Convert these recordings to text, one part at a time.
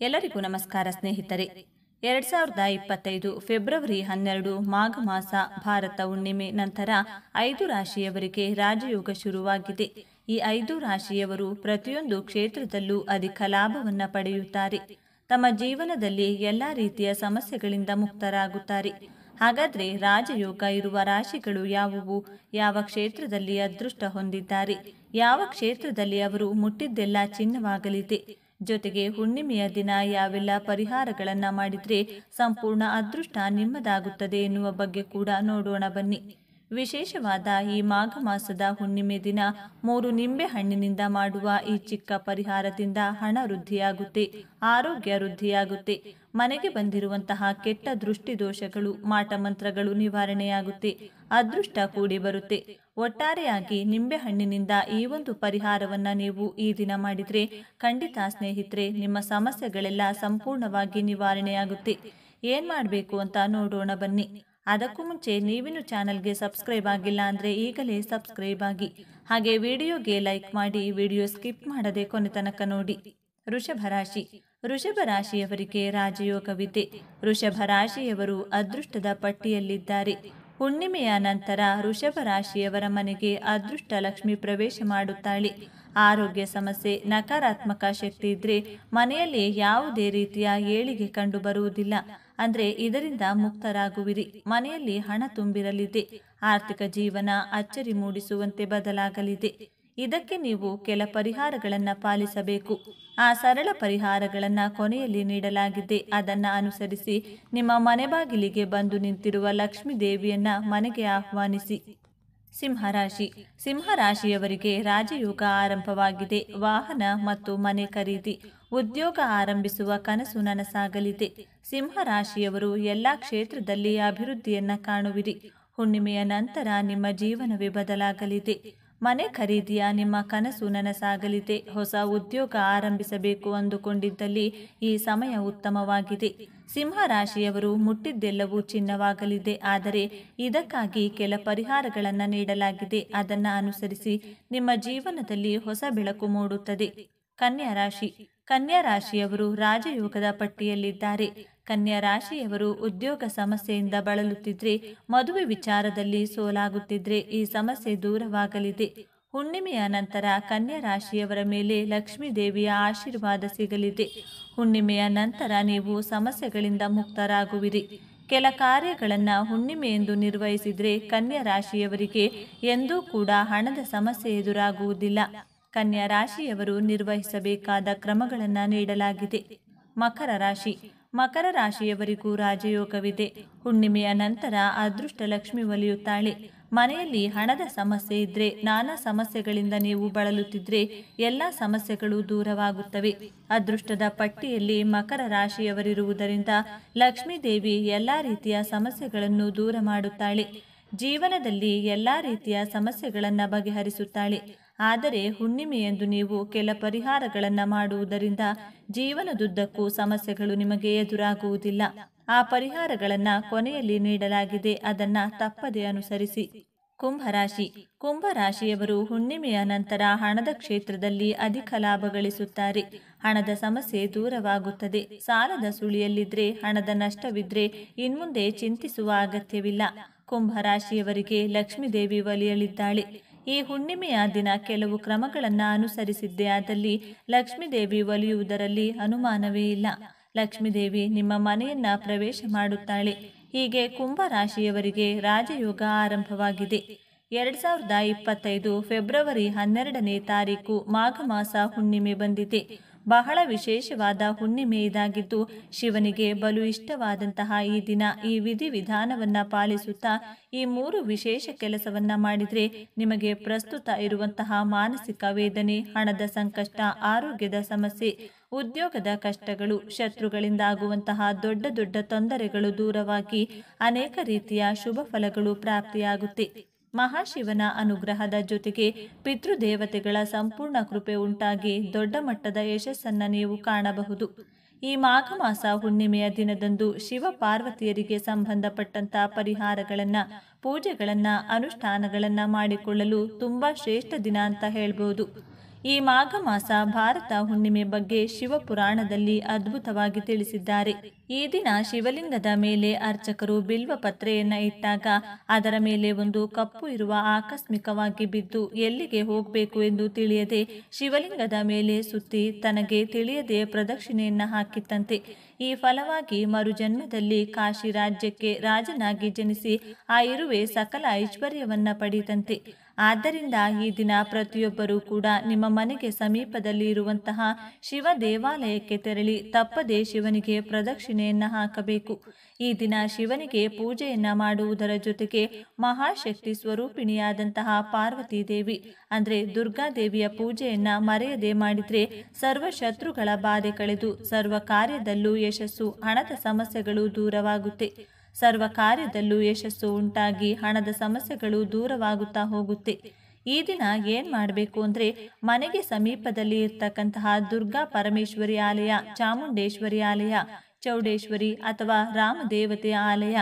ಎಲ್ಲರಿಗೂ ನಮಸ್ಕಾರ ಸ್ನೇಹಿತರೆ. 2025 ಫೆಬ್ರವರಿ 12 ಮಾಘ ಮಾಸ ಭಾರತ ಹುಣ್ಣಿಮೆ ನಂತರ 5 ರಾಶಿಯವರಿಗೆ ರಾಜಯೋಗ ಶುರುವಾಗಿದೆ. ಈ 5 ರಾಶಿಯವರು ಪ್ರತಿಯೊಂದು ಕ್ಷೇತ್ರದಲ್ಲೂ ಅಧಿಕ ಲಾಭವನ್ನು ಪಡೆಯುತ್ತಾರೆ. ತಮ್ಮ ಜೀವನದಲ್ಲಿ ಎಲ್ಲ ರೀತಿಯ ಸಮಸ್ಯೆಗಳಿಂದ ಮುಕ್ತರಾಗುತ್ತಾರೆ. ಹಾಗಾದರೆ ರಾಜಯೋಗ ಇರುವ ರಾಶಿಗಳು ಯಾವುವು? ಯಾವ ಕ್ಷೇತ್ರದಲ್ಲಿ ಅದೃಷ್ಟ ಹೊಂದಿದ್ದಾರೆ? ಯಾವ ಕ್ಷೇತ್ರದಲ್ಲಿ ಅವರು ಮುಟ್ಟಿದ್ದೆಲ್ಲ ಚಿನ್ನವಾಗಲಿದೆ? ಜೊತೆಗೆ ಹುಣ್ಣಿಮೆಯ ದಿನ ಯಾವೆಲ್ಲ ಪರಿಹಾರಗಳನ್ನು ಮಾಡಿದರೆ ಸಂಪೂರ್ಣ ಅದೃಷ್ಟ ನಿಮ್ಮದಾಗುತ್ತದೆ ಎನ್ನುವ ಬಗ್ಗೆ ಕೂಡ ನೋಡೋಣ ಬನ್ನಿ. ವಿಶೇಷವಾದ ಈ ಮಾಘ ಮಾಸದ ಹುಣ್ಣಿಮೆ ದಿನ 3 ನಿಂಬೆ ಹಣ್ಣಿನಿಂದ ಮಾಡುವ ಈ ಚಿಕ್ಕ ಪರಿಹಾರದಿಂದ ಹಣ ವೃದ್ಧಿಯಾಗುತ್ತೆ, ಆರೋಗ್ಯ ವೃದ್ಧಿಯಾಗುತ್ತೆ, ಮನೆಗೆ ಬಂದಿರುವಂತಹ ಕೆಟ್ಟ ದೃಷ್ಟಿ ದೋಷಗಳು, ಮಾಟಮಂತ್ರಗಳು ನಿವಾರಣೆಯಾಗುತ್ತೆ, ಅದೃಷ್ಟ ಕೂಡಿ ಬರುತ್ತೆ. ಒಟ್ಟಾರೆಯಾಗಿ ನಿಂಬೆ ಹಣ್ಣಿನಿಂದ ಈ ಒಂದು ಪರಿಹಾರವನ್ನು ನೀವು ಈ ದಿನ ಮಾಡಿದರೆ ಖಂಡಿತ ಸ್ನೇಹಿತರೆ ನಿಮ್ಮ ಸಮಸ್ಯೆಗಳೆಲ್ಲ ಸಂಪೂರ್ಣವಾಗಿ ನಿವಾರಣೆಯಾಗುತ್ತೆ. ಏನು ಮಾಡಬೇಕು ಅಂತ ನೋಡೋಣ ಬನ್ನಿ. ಅದಕ್ಕೂ ಮುಂಚೆ ನೀವಿನ್ನು ಚಾನಲ್ಗೆ ಸಬ್ಸ್ಕ್ರೈಬ್ ಆಗಿಲ್ಲ ಅಂದರೆ ಈಗಲೇ ಸಬ್ಸ್ಕ್ರೈಬ್ ಆಗಿ, ಹಾಗೆ ವಿಡಿಯೋಗೆ ಲೈಕ್ ಮಾಡಿ, ವಿಡಿಯೋ ಸ್ಕಿಪ್ ಮಾಡದೆ ಕೊನೆ ತನಕ ನೋಡಿ. ವೃಷಭ ರಾಶಿ. ವೃಷಭ ರಾಶಿಯವರಿಗೆ ರಾಜಯೋಗವಿದೆ. ವೃಷಭ ರಾಶಿಯವರು ಅದೃಷ್ಟದ ಪಟ್ಟಿಯಲ್ಲಿದ್ದಾರೆ. ಹುಣ್ಣಿಮೆಯ ನಂತರ ವೃಷಭ ರಾಶಿಯವರ ಮನೆಗೆ ಅದೃಷ್ಟ ಲಕ್ಷ್ಮಿ ಪ್ರವೇಶ ಮಾಡುತ್ತಾಳೆ. ಆರೋಗ್ಯ ಸಮಸ್ಯೆ, ನಕಾರಾತ್ಮಕ ಶಕ್ತಿ ಇದ್ರೆ ಮನೆಯಲ್ಲಿ ಯಾವುದೇ ರೀತಿಯ ಏಳಿಗೆ ಕಂಡು ಬರುವುದಿಲ್ಲ. ಅಂದ್ರೆ ಇದರಿಂದ ಮುಕ್ತರಾಗುವಿರಿ. ಮನೆಯಲ್ಲಿ ಹಣ ತುಂಬಿರಲಿದೆ. ಆರ್ಥಿಕ ಜೀವನ ಅಚ್ಚರಿ ಮೂಡಿಸುವಂತೆ ಬದಲಾಗಲಿದೆ. ಇದಕ್ಕೆ ನೀವು ಕೆಲ ಪರಿಹಾರಗಳನ್ನು ಪಾಲಿಸಬೇಕು. ಆ ಸರಳ ಪರಿಹಾರಗಳನ್ನು ಕೊನೆಯಲ್ಲಿ ನೀಡಲಾಗಿದೆ. ಅದನ್ನು ಅನುಸರಿಸಿ ನಿಮ್ಮ ಮನೆ ಬಾಗಿಲಿಗೆ ಬಂದು ನಿಂತಿರುವ ಲಕ್ಷ್ಮೀ ದೇವಿಯನ್ನ ಮನೆಗೆ ಆಹ್ವಾನಿಸಿ. ಸಿಂಹರಾಶಿ. ಸಿಂಹರಾಶಿಯವರಿಗೆ ರಾಜಯೋಗ ಆರಂಭವಾಗಿದೆ. ವಾಹನ ಮತ್ತು ಮನೆ ಖರೀದಿ, ಉದ್ಯೋಗ ಆರಂಭಿಸುವ ಕನಸು ನನಸಾಗಲಿದೆ. ಸಿಂಹರಾಶಿಯವರು ಎಲ್ಲ ಕ್ಷೇತ್ರದಲ್ಲಿ ಅಭಿವೃದ್ಧಿಯನ್ನ ಕಾಣುವಿರಿ. ಹುಣ್ಣಿಮೆಯ ನಂತರ ನಿಮ್ಮ ಜೀವನವೇ ಬದಲಾಗಲಿದೆ. ಮನೆ ಖರೀದಿಯ ನಿಮ್ಮ ಕನಸು ನನಸಾಗಲಿದೆ. ಹೊಸ ಉದ್ಯೋಗ ಆರಂಭಿಸಬೇಕು ಅಂದುಕೊಂಡಿದ್ದಲ್ಲಿ ಈ ಸಮಯ ಉತ್ತಮವಾಗಿದೆ. ಸಿಂಹರಾಶಿಯವರು ಮುಟ್ಟಿದ್ದೆಲ್ಲವೂ ಚಿನ್ನವಾಗಲಿದೆ. ಆದರೆ ಇದಕ್ಕಾಗಿ ಕೆಲ ಪರಿಹಾರಗಳನ್ನು ನೀಡಲಾಗಿದೆ. ಅದನ್ನು ಅನುಸರಿಸಿ ನಿಮ್ಮ ಜೀವನದಲ್ಲಿ ಹೊಸ ಬೆಳಕು ಮೂಡುತ್ತದೆ. ಕನ್ಯಾ ರಾಶಿ. ಕನ್ಯಾ ರಾಶಿಯವರು ರಾಜಯೋಗದ ಪಟ್ಟಿಯಲ್ಲಿದ್ದಾರೆ. ಕನ್ಯಾ ರಾಶಿಯವರು ಉದ್ಯೋಗ ಸಮಸ್ಯೆಯಿಂದ ಬಳಲುತ್ತಿದ್ರೆ, ಮದುವೆ ವಿಚಾರದಲ್ಲಿ ಸೋಲಾಗುತ್ತಿದ್ರೆ ಈ ಸಮಸ್ಯೆ ದೂರವಾಗಲಿದೆ. ಹುಣ್ಣಿಮೆಯ ನಂತರ ಕನ್ಯಾ ರಾಶಿಯವರ ಮೇಲೆ ಲಕ್ಷ್ಮೀ ದೇವಿಯ ಆಶೀರ್ವಾದ ಸಿಗಲಿದೆ. ಹುಣ್ಣಿಮೆಯ ನಂತರ ನೀವು ಸಮಸ್ಯೆಗಳಿಂದ ಮುಕ್ತರಾಗುವಿರಿ. ಕೆಲ ಕಾರ್ಯಗಳನ್ನು ಹುಣ್ಣಿಮೆಯೆಂದು ನಿರ್ವಹಿಸಿದರೆ ಕನ್ಯಾ ರಾಶಿಯವರಿಗೆ ಎಂದೂ ಕೂಡ ಹಣದ ಸಮಸ್ಯೆ ಎದುರಾಗುವುದಿಲ್ಲ. ಕನ್ಯಾ ರಾಶಿಯವರು ನಿರ್ವಹಿಸಬೇಕಾದ ಕ್ರಮಗಳನ್ನು ನೀಡಲಾಗಿದೆ. ಮಕರ ರಾಶಿ. ಮಕರ ರಾಶಿಯವರಿಗೂ ರಾಜಯೋಗವಿದೆ. ಹುಣ್ಣಿಮೆಯ ನಂತರ ಅದೃಷ್ಟ ಲಕ್ಷ್ಮಿ ಒಲಿಯುತ್ತಾಳೆ. ಮನೆಯಲ್ಲಿ ಹಣದ ಸಮಸ್ಯೆ ಇದ್ರೆ, ನಾನಾ ಸಮಸ್ಯೆಗಳಿಂದ ನೀವು ಬಳಲುತ್ತಿದ್ರೆ ಎಲ್ಲ ಸಮಸ್ಯೆಗಳು ದೂರವಾಗುತ್ತವೆ. ಅದೃಷ್ಟದ ಪಟ್ಟಿಯಲ್ಲಿ ಮಕರ ರಾಶಿಯವರಿರುವುದರಿಂದ ಲಕ್ಷ್ಮೀ ದೇವಿ ಎಲ್ಲ ರೀತಿಯ ಸಮಸ್ಯೆಗಳನ್ನು ದೂರ ಮಾಡುತ್ತಾಳೆ. ಜೀವನದಲ್ಲಿ ಎಲ್ಲ ರೀತಿಯ ಸಮಸ್ಯೆಗಳನ್ನು ಬಗೆಹರಿಸುತ್ತಾಳೆ. ಆದರೆ ಹುಣ್ಣಿಮೆಯೆಂದು ನೀವು ಕೆಲ ಪರಿಹಾರಗಳನ್ನು ಮಾಡುವುದರಿಂದ ಜೀವನದುದ್ದಕ್ಕೂ ಸಮಸ್ಯೆಗಳು ನಿಮಗೆ ಎದುರಾಗುವುದಿಲ್ಲ. ಆ ಪರಿಹಾರಗಳನ್ನು ಕೊನೆಯಲ್ಲಿ ನೀಡಲಾಗಿದೆ. ಅದನ್ನು ತಪ್ಪದೆ ಅನುಸರಿಸಿ. ಕುಂಭರಾಶಿ. ಕುಂಭರಾಶಿಯವರು ಹುಣ್ಣಿಮೆಯ ನಂತರ ಹಣದ ಕ್ಷೇತ್ರದಲ್ಲಿ ಅಧಿಕ ಲಾಭ ಗಳಿಸುತ್ತಾರೆ. ಹಣದ ಸಮಸ್ಯೆ ದೂರವಾಗುತ್ತದೆ. ಸಾಲದ ಸುಳಿಯಲ್ಲಿದ್ರೆ, ಹಣದ ನಷ್ಟವಿದ್ರೆ ಇನ್ಮುಂದೆ ಚಿಂತಿಸುವ ಅಗತ್ಯವಿಲ್ಲ. ಕುಂಭರಾಶಿಯವರಿಗೆ ಲಕ್ಷ್ಮೀ ದೇವಿ ಒಲಿಯಲಿದ್ದಾಳೆ. ಈ ಹುಣ್ಣಿಮೆಯ ದಿನ ಕೆಲವು ಕ್ರಮಗಳನ್ನು ಅನುಸರಿಸಿದ್ದೇ ಆದಲ್ಲಿ ಲಕ್ಷ್ಮೀ ದೇವಿ ಒಲಿಯುವುದರಲ್ಲಿ ಅನುಮಾನವೇ ಇಲ್ಲ. ಲಕ್ಷ್ಮೀ ದೇವಿ ನಿಮ್ಮ ಮನೆಯನ್ನ ಪ್ರವೇಶ ಮಾಡುತ್ತಾಳೆ. ಹೀಗೆ ಕುಂಭ ರಾಶಿಯವರಿಗೆ ರಾಜಯೋಗ ಆರಂಭವಾಗಿದೆ. 2025 ಫೆಬ್ರವರಿ 12ನೇ ತಾರೀಕು ಮಾಘ ಮಾಸ ಹುಣ್ಣಿಮೆ ಬಂದಿದೆ. ಬಹಳ ವಿಶೇಷವಾದ ಹುಣ್ಣಿಮೆ ಇದಾಗಿದ್ದು ಶಿವನಿಗೆ ಬಲು ಇಷ್ಟವಾದಂತಹ ಈ ದಿನ ಈ ವಿಧಿವಿಧಾನವನ್ನು ಪಾಲಿಸುತ್ತಾ ಈ 3 ವಿಶೇಷ ಕೆಲಸವನ್ನ ಮಾಡಿದರೆ ನಿಮಗೆ ಪ್ರಸ್ತುತ ಇರುವಂತಹ ಮಾನಸಿಕ ವೇದನೆ, ಹಣದ ಸಂಕಷ್ಟ, ಆರೋಗ್ಯದ ಸಮಸ್ಯೆ, ಉದ್ಯೋಗದ ಕಷ್ಟಗಳು, ಶತ್ರುಗಳಿಂದ ಆಗುವಂತಹ ದೊಡ್ಡ ದೊಡ್ಡ ತೊಂದರೆಗಳು ದೂರವಾಗಿ ಅನೇಕ ರೀತಿಯ ಶುಭ ಫಲಗಳು ಪ್ರಾಪ್ತಿಯಾಗುತ್ತೆ. ಮಹಾಶಿವನ ಅನುಗ್ರಹದ ಜೊತೆಗೆ ಪಿತೃದೇವತೆಗಳ ಸಂಪೂರ್ಣ ಕೃಪೆ ಉಂಟಾಗಿ ದೊಡ್ಡ ಮಟ್ಟದ ಯಶಸ್ಸನ್ನು ನೀವು ಕಾಣಬಹುದು. ಈ ಮಾಘ ಮಾಸ ಹುಣ್ಣಿಮೆಯ ದಿನದಂದು ಶಿವ ಪಾರ್ವತಿಯರಿಗೆ ಸಂಬಂಧಪಟ್ಟಂತ ಪರಿಹಾರಗಳನ್ನು, ಪೂಜೆಗಳನ್ನು, ಅನುಷ್ಠಾನಗಳನ್ನು ಮಾಡಿಕೊಳ್ಳಲು ತುಂಬಾ ಶ್ರೇಷ್ಠ ದಿನ ಅಂತ ಹೇಳ್ಬೋದು. ಈ ಮಾಘ ಮಾಸ ಭಾರತ ಹುಣ್ಣಿಮೆ ಬಗ್ಗೆ ಶಿವಪುರಾಣದಲ್ಲಿ ಅದ್ಭುತವಾಗಿ ತಿಳಿಸಿದ್ದಾರೆ. ಈ ದಿನ ಶಿವಲಿಂಗದ ಮೇಲೆ ಅರ್ಚಕರು ಬಿಲ್ವ ಪತ್ರೆಯನ್ನ ಇಟ್ಟಾಗ ಅದರ ಮೇಲೆ ಒಂದು ಕಪ್ಪು ಇರುವ ಆಕಸ್ಮಿಕವಾಗಿ ಬಿದ್ದು ಎಲ್ಲಿಗೆ ಹೋಗಬೇಕು ಎಂದು ತಿಳಿಯದೆ ಶಿವಲಿಂಗದ ಮೇಲೆ ಸುತ್ತಿ ತನಗೆ ತಿಳಿಯದೆ ಪ್ರದಕ್ಷಿಣೆಯನ್ನ ಹಾಕಿತ್ತಂತೆ. ಈ ಫಲವಾಗಿ ಮರುಜನ್ಮದಲ್ಲಿ ಕಾಶಿ ರಾಜ್ಯಕ್ಕೆ ರಾಜನಾಗಿ ಜನಿಸಿ ಆ ಇರುವೆ ಸಕಲ ಐಶ್ವರ್ಯವನ್ನ ಪಡೆದಂತೆ. ಆದ್ದರಿಂದ ಈ ದಿನ ಪ್ರತಿಯೊಬ್ಬರೂ ಕೂಡ ನಿಮ್ಮ ಮನೆಗೆ ಸಮೀಪದಲ್ಲಿ ಇರುವಂತಹ ಶಿವ ದೇವಾಲಯಕ್ಕೆ ತೆರಳಿ ತಪ್ಪದೆ ಶಿವನಿಗೆ ಪ್ರದಕ್ಷಿಣೆಯನ್ನ ಹಾಕಬೇಕು. ಈ ದಿನ ಶಿವನಿಗೆ ಪೂಜೆಯನ್ನ ಮಾಡುವುದರ ಜೊತೆಗೆ ಮಹಾಶಕ್ತಿ ಸ್ವರೂಪಿಣಿಯಾದಂತಹ ಪಾರ್ವತಿ ದೇವಿ ಅಂದ್ರೆ ದುರ್ಗಾದೇವಿಯ ಪೂಜೆಯನ್ನ ಮರೆಯದೆ ಮಾಡಿದ್ರೆ ಸರ್ವ ಶತ್ರುಗಳ ಬಾಧೆ ಕಳೆದು ಸರ್ವ ಕಾರ್ಯದಲ್ಲೂ ಯಶಸ್ಸು, ಹಣದ ಸಮಸ್ಯೆಗಳು ದೂರವಾಗುತ್ತೆ. ಸರ್ವ ಕಾರ್ಯದಲ್ಲೂ ಯಶಸ್ಸು ಉಂಟಾಗಿ ಹಣದ ಸಮಸ್ಯೆಗಳು ದೂರವಾಗುತ್ತಾ ಹೋಗುತ್ತೆ. ಈ ದಿನ ಏನ್ ಮಾಡಬೇಕು ಅಂದ್ರೆ ಮನೆಗೆ ಸಮೀಪದಲ್ಲಿ ಇರ್ತಕ್ಕಂತಹ ದುರ್ಗಾ ಪರಮೇಶ್ವರಿ ಆಲಯ, ಚಾಮುಂಡೇಶ್ವರಿ ಆಲಯ, ಚೌಡೇಶ್ವರಿ ಅಥವಾ ರಾಮದೇವತೆಯ ಆಲಯ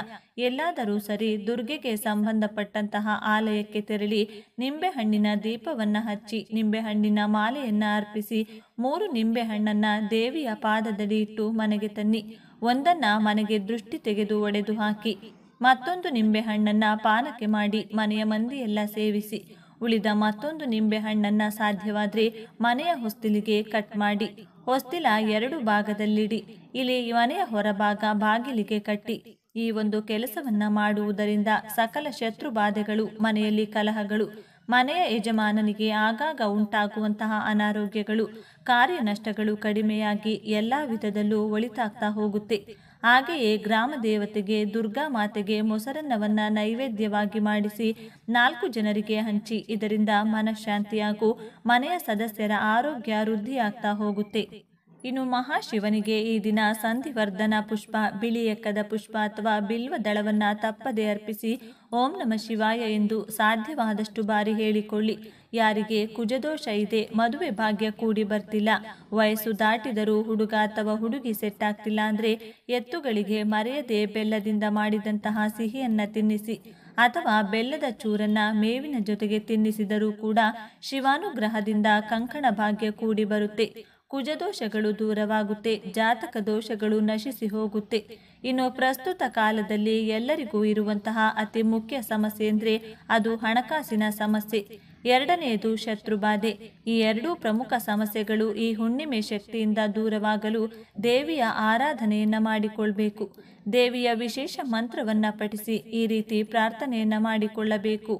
ಎಲ್ಲಾದರೂ ಸರಿ ದುರ್ಗೆಗೆ ಸಂಬಂಧಪಟ್ಟಂತಹ ಆಲಯಕ್ಕೆ ತೆರಳಿ ನಿಂಬೆಹಣ್ಣಿನ ದೀಪವನ್ನ ಹಚ್ಚಿ ನಿಂಬೆಹಣ್ಣಿನ ಮಾಲೆಯನ್ನ ಅರ್ಪಿಸಿ 3 ನಿಂಬೆಹಣ್ಣನ್ನ ದೇವಿಯ ಪಾದದಲ್ಲಿ ಇಟ್ಟು ಮನೆಗೆ ತನ್ನಿ. ಒಂದನ್ನ ಮನೆಗೆ ದೃಷ್ಟಿ ತೆಗೆದು ಒಡೆದು ಹಾಕಿ, ಮತ್ತೊಂದು ನಿಂಬೆಹಣ್ಣನ್ನ ಪಾನಕ್ಕೆ ಮಾಡಿ ಮನೆಯ ಮಂದಿಯೆಲ್ಲ ಸೇವಿಸಿ, ಉಳಿದ ಮತ್ತೊಂದು ನಿಂಬೆಹಣ್ಣನ್ನ ಸಾಧ್ಯವಾದ್ರೆ ಮನೆಯ ಹೊಸ್ತಿಲಿಗೆ ಕಟ್ ಮಾಡಿ ಹೊಸ್ತಿಲ 2 ಭಾಗದಲ್ಲಿಡಿ. ಇಲ್ಲಿ ಮನೆಯ ಹೊರಭಾಗ ಬಾಗಿಲಿಗೆ ಕಟ್ಟಿ. ಈ ಒಂದು ಕೆಲಸವನ್ನ ಮಾಡುವುದರಿಂದ ಸಕಲ ಶತ್ರು ಬಾಧೆಗಳು, ಮನೆಯಲ್ಲಿ ಕಲಹಗಳು, ಮನೆಯ ಯಜಮಾನನಿಗೆ ಆಗಾಗ ಉಂಟಾಗುವಂತಹ ಅನಾರೋಗ್ಯಗಳು, ಕಾರ್ಯ ನಷ್ಟಗಳು ಕಡಿಮೆಯಾಗಿ ಎಲ್ಲ ವಿಧದಲ್ಲೂ ಒಳಿತಾಗ್ತಾ ಹೋಗುತ್ತೆ. ಹಾಗೆಯೇ ಗ್ರಾಮ ದೇವತೆಗೆ ದುರ್ಗಾ ಮಾತೆಗೆ ಮೊಸರನ್ನವನ್ನ ನೈವೇದ್ಯವಾಗಿ ಮಾಡಿಸಿ 4 ಜನರಿಗೆ ಹಂಚಿ. ಇದರಿಂದ ಮನಃಶಾಂತಿ ಹಾಗೂ ಮನೆಯ ಸದಸ್ಯರ ಆರೋಗ್ಯ ವೃದ್ಧಿಯಾಗ್ತಾ ಹೋಗುತ್ತೆ. ಇನ್ನು ಮಹಾಶಿವನಿಗೆ ಈ ದಿನ ಸಂಧಿವರ್ಧನ ಪುಷ್ಪ, ಬಿಳಿ ಎಕ್ಕದ ಪುಷ್ಪ ಅಥವಾ ಬಿಲ್ವ ದಳವನ್ನ ತಪ್ಪದೆ ಅರ್ಪಿಸಿ ಓಂ ನಮಃ ಶಿವಾಯ ಎಂದು ಸಾಧ್ಯವಾದಷ್ಟು ಬಾರಿ ಹೇಳಿಕೊಳ್ಳಿ. ಯಾರಿಗೆ ಕುಜದೋಷ ಇದೆ, ಮದುವೆ ಭಾಗ್ಯ ಕೂಡಿ ಬರ್ತಿಲ್ಲ, ವಯಸ್ಸು ದಾಟಿದರೂ ಹುಡುಗ ಅಥವಾ ಹುಡುಗಿ ಸೆಟ್ ಆಗ್ತಿಲ್ಲ ಅಂದ್ರೆ ಎತ್ತುಗಳಿಗೆ ಮರೆಯದೆ ಬೆಲ್ಲದಿಂದ ಮಾಡಿದಂತಹ ಸಿಹಿಯನ್ನ ತಿನ್ನಿಸಿ ಅಥವಾ ಬೆಲ್ಲದ ಚೂರನ್ನ ಮೇವಿನ ಜೊತೆಗೆ ತಿನ್ನಿಸಿದರೂ ಕೂಡ ಶಿವಾನುಗ್ರಹದಿಂದ ಕಂಕಣ ಭಾಗ್ಯ ಕೂಡಿ ಬರುತ್ತೆ. ಕುಜದೋಷಗಳು ದೂರವಾಗುತ್ತೆ, ಜಾತಕ ದೋಷಗಳು ನಶಿಸಿ ಹೋಗುತ್ತೆ. ಇನ್ನು ಪ್ರಸ್ತುತ ಕಾಲದಲ್ಲಿ ಎಲ್ಲರಿಗೂ ಇರುವಂತಹ ಅತಿ ಮುಖ್ಯ ಸಮಸ್ಯೆ ಅಂದರೆ ಅದು ಹಣಕಾಸಿನ ಸಮಸ್ಯೆ. ಎರಡನೆಯದು ಶತ್ರುಬಾಧೆ. ಈ 2 ಪ್ರಮುಖ ಸಮಸ್ಯೆಗಳು ಈ ಹುಣ್ಣಿಮೆ ಶಕ್ತಿಯಿಂದ ದೂರವಾಗಲು ದೇವಿಯ ಆರಾಧನೆಯನ್ನ ಮಾಡಿಕೊಳ್ಬೇಕು. ದೇವಿಯ ವಿಶೇಷ ಮಂತ್ರವನ್ನ ಪಠಿಸಿ ಈ ರೀತಿ ಪ್ರಾರ್ಥನೆಯನ್ನ ಮಾಡಿಕೊಳ್ಳಬೇಕು.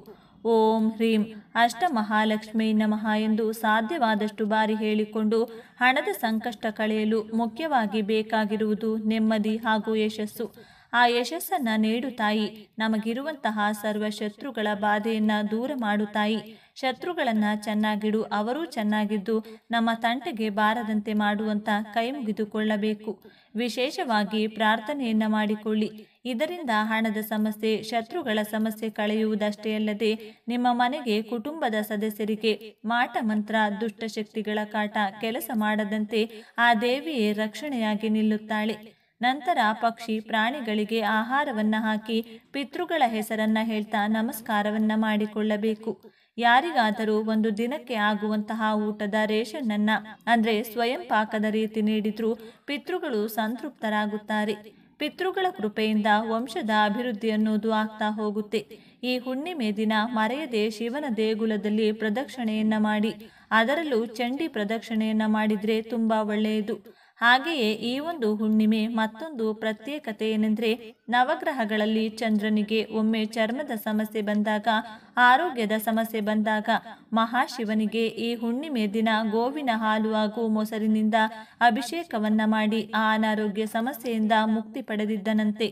ಓಂ ಹ್ರೀಂ ಅಷ್ಟಮಹಾಲಕ್ಷ್ಮೀ ನಮಃ ಎಂದು ಸಾಧ್ಯವಾದಷ್ಟು ಬಾರಿ ಹೇಳಿಕೊಂಡು ಹಣದ ಸಂಕಷ್ಟ ಕಳೆಯಲು ಮುಖ್ಯವಾಗಿ ಬೇಕಾಗಿರುವುದು ನೆಮ್ಮದಿ ಹಾಗೂ ಯಶಸ್ಸು. ಆ ಯಶಸ್ಸನ್ನ ನೀಡು ತಾಯಿ, ನಮಗಿರುವಂತಹ ಸರ್ವ ಶತ್ರುಗಳ ಬಾಧೆಯನ್ನ ದೂರ ಮಾಡು ತಾಯಿ, ಶತ್ರುಗಳನ್ನ ಚೆನ್ನಾಗಿಡು, ಅವರೂ ಚೆನ್ನಾಗಿದ್ದು ನಮ್ಮ ತಂಟೆಗೆ ಬಾರದಂತೆ ಮಾಡುವಂತ ಕೈ ಮುಗಿದುಕೊಳ್ಳಬೇಕು. ವಿಶೇಷವಾಗಿ ಪ್ರಾರ್ಥನೆಯನ್ನ ಮಾಡಿಕೊಳ್ಳಿ. ಇದರಿಂದ ಹಣದ ಸಮಸ್ಯೆ, ಶತ್ರುಗಳ ಸಮಸ್ಯೆ ಕಳೆಯುವುದಷ್ಟೇ ಅಲ್ಲದೆ ನಿಮ್ಮ ಮನೆಗೆ ಕುಟುಂಬದ ಸದಸ್ಯರಿಗೆ ಮಾಟ ಮಂತ್ರ, ದುಷ್ಟಶಕ್ತಿಗಳ ಕಾಟ ಕೆಲಸ ಮಾಡದಂತೆ ಆ ದೇವಿಯೇ ರಕ್ಷಣೆಯಾಗಿ ನಿಲ್ಲುತ್ತಾಳೆ. ನಂತರ ಪಕ್ಷಿ ಪ್ರಾಣಿಗಳಿಗೆ ಆಹಾರವನ್ನ ಹಾಕಿ ಪಿತೃಗಳ ಹೆಸರನ್ನ ಹೇಳ್ತಾ ನಮಸ್ಕಾರವನ್ನ ಮಾಡಿಕೊಳ್ಳಬೇಕು. ಯಾರಿಗಾದರೂ ಒಂದು ದಿನಕ್ಕೆ ಆಗುವಂತಹ ಊಟದ ರೇಷನ್ನನ್ನ ಅಂದ್ರೆ ಸ್ವಯಂ ಪಾಕದ ರೀತಿ ನೀಡಿದ್ರೂ ಪಿತೃಗಳು ಸಂತೃಪ್ತರಾಗುತ್ತಾರೆ. ಪಿತೃಗಳ ಕೃಪೆಯಿಂದ ವಂಶದ ಅಭಿವೃದ್ಧಿ ಅನ್ನೋದು ಆಗ್ತಾ ಹೋಗುತ್ತೆ. ಈ ಹುಣ್ಣಿಮೆ ದಿನ ಮರೆಯದೆ ಶಿವನ ದೇಗುಲದಲ್ಲಿ ಪ್ರದಕ್ಷಿಣೆಯನ್ನ ಮಾಡಿ, ಅದರಲ್ಲೂ ಚಂಡಿ ಪ್ರದಕ್ಷಿಣೆಯನ್ನ ಮಾಡಿದ್ರೆ ತುಂಬಾ ಒಳ್ಳೆಯದು. ಹಾಗೆಯೇ ಈ ಒಂದು ಹುಣ್ಣಿಮೆ ಮತ್ತೊಂದು ಪ್ರತ್ಯೇಕತೆ ಏನೆಂದ್ರೆ ನವಗ್ರಹಗಳಲ್ಲಿ ಚಂದ್ರನಿಗೆ ಒಮ್ಮೆ ಚರ್ಮದ ಸಮಸ್ಯೆ ಬಂದಾಗ, ಆರೋಗ್ಯದ ಸಮಸ್ಯೆ ಬಂದಾಗ ಮಹಾಶಿವನಿಗೆ ಈ ಹುಣ್ಣಿಮೆ ದಿನ ಗೋವಿನ ಹಾಲು ಹಾಗೂ ಮೊಸರಿನಿಂದ ಅಭಿಷೇಕವನ್ನ ಮಾಡಿ ಆ ಅನಾರೋಗ್ಯ ಸಮಸ್ಯೆಯಿಂದ ಮುಕ್ತಿ ಪಡೆದಿದ್ದನಂತೆ.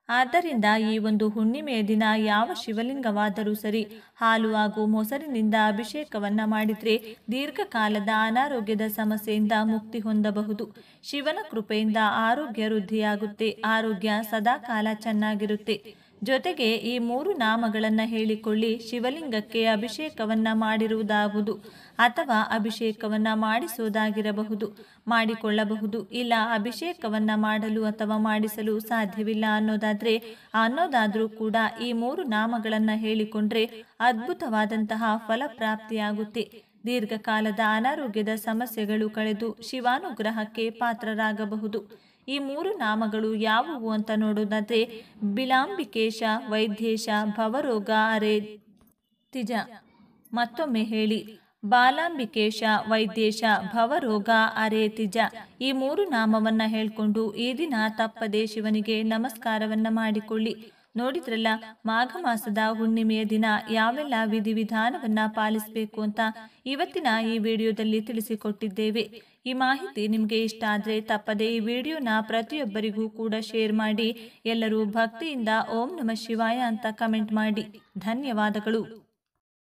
ಆದ್ದರಿಂದ ಈ ಒಂದು ಹುಣ್ಣಿಮೆಯ ದಿನ ಯಾವ ಶಿವಲಿಂಗವಾದರೂ ಸರಿ ಹಾಲು ಹಾಗೂ ಮೊಸರಿನಿಂದ ಅಭಿಷೇಕವನ್ನ ಮಾಡಿದ್ರೆ ದೀರ್ಘಕಾಲದ ಅನಾರೋಗ್ಯದ ಸಮಸ್ಯೆಯಿಂದ ಮುಕ್ತಿ ಹೊಂದಬಹುದು. ಶಿವನ ಕೃಪೆಯಿಂದ ಆರೋಗ್ಯ ವೃದ್ಧಿಯಾಗುತ್ತೆ, ಆರೋಗ್ಯ ಸದಾಕಾಲ ಚೆನ್ನಾಗಿರುತ್ತೆ. ಜೊತೆಗೆ ಈ 3 ನಾಮಗಳನ್ನ ಹೇಳಿಕೊಳ್ಳಿ ಶಿವಲಿಂಗಕ್ಕೆ ಅಭಿಷೇಕವನ್ನ ಮಾಡಿರುವುದಾಗುವುದು ಅಥವಾ ಅಭಿಷೇಕವನ್ನ ಮಾಡಿಸೋದಾಗಿರಬಹುದು, ಮಾಡಿಕೊಳ್ಳಬಹುದು. ಇಲ್ಲ ಅಭಿಷೇಕವನ್ನ ಮಾಡಲು ಅಥವಾ ಮಾಡಿಸಲು ಸಾಧ್ಯವಿಲ್ಲ ಅನ್ನೋದಾದ್ರೂ ಕೂಡ ಈ 3 ನಾಮಗಳನ್ನ ಹೇಳಿಕೊಂಡ್ರೆ ಅದ್ಭುತವಾದಂತಹ ಫಲಪ್ರಾಪ್ತಿಯಾಗುತ್ತೆ. ದೀರ್ಘಕಾಲದ ಅನಾರೋಗ್ಯದ ಸಮಸ್ಯೆಗಳು ಕಳೆದು ಶಿವಾನುಗ್ರಹಕ್ಕೆ ಪಾತ್ರರಾಗಬಹುದು. ಈ 3 ನಾಮಗಳು ಯಾವುವು ಅಂತ ನೋಡೋದಾದ್ರೆ ಬಿಲಾಂಬಿಕೇಶ, ವೈದ್ಯೇಶ, ಭವರೋಗ ಹರೇ ತಿಜ. ಮತ್ತೊಮ್ಮೆ ಹೇಳಿ, ಬಾಲಾಂಬಿಕೇಶ, ವೈದ್ಯೇಶ, ಭವರೋಗ ಹರೇ ತಿಜ. ಈ 3 ನಾಮವನ್ನ ಹೇಳ್ಕೊಂಡು ಈ ದಿನ ತಪ್ಪದೆ ಶಿವನಿಗೆ ನಮಸ್ಕಾರವನ್ನ ಮಾಡಿಕೊಳ್ಳಿ. ನೋಡಿದ್ರಲ್ಲ, ಮಾಘ ಮಾಸದ ಹುಣ್ಣಿಮೆಯ ದಿನ ಯಾವೆಲ್ಲ ವಿಧಿವಿಧಾನವನ್ನ ಪಾಲಿಸಬೇಕು ಅಂತ ಇವತ್ತಿನ ಈ ವಿಡಿಯೋದಲ್ಲಿ ತಿಳಿಸಿಕೊಟ್ಟಿದ್ದೇವೆ. ಈ ಮಾಹಿತಿ ನಿಮಗೆ ಇಷ್ಟ ಆದರೆ ತಪ್ಪದೆ ಈ ವಿಡಿಯೋನ ಪ್ರತಿಯೊಬ್ಬರಿಗೂ ಕೂಡ ಶೇರ್ ಮಾಡಿ. ಎಲ್ಲರೂ ಭಕ್ತಿಯಿಂದ ಓಂ ನಮಃ ಶಿವಾಯ ಅಂತ ಕಮೆಂಟ್ ಮಾಡಿ. ಧನ್ಯವಾದಗಳು.